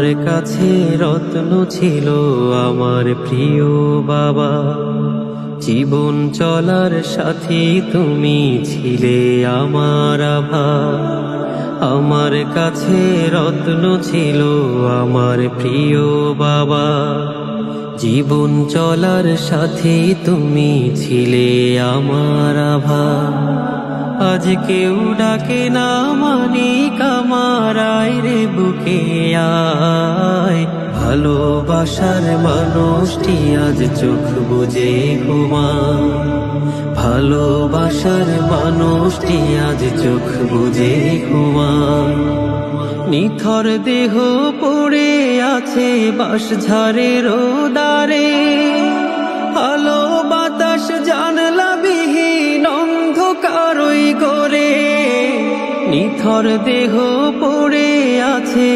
আমার কাছে রত্ন ছিল আমার প্রিয় বাবা। জীবন চলার সাথী তুমি ছিলে আমার আভা। আমার কাছে রত্ন ছিল আমার প্রিয় বাবা। জীবন চলার সাথী তুমি ছিলে আমার আভা। আজ কেউ ডাকে না মানিক আমার, আয় রে বুকে আয়। ভালোবাসার মানুষটি আজ চোখ বুজে ঘুমায়। ভালোবাসার মানুষটি আজ চোখ বুজে ঘুমায়। নিথর দেহ পড়ে আছে বাঁশঝাড়ের দ্বারে। আলো বাতাস জানলা বিহীন অন্ধকারই গড়ে। নিথর দেহ পড়ে আছে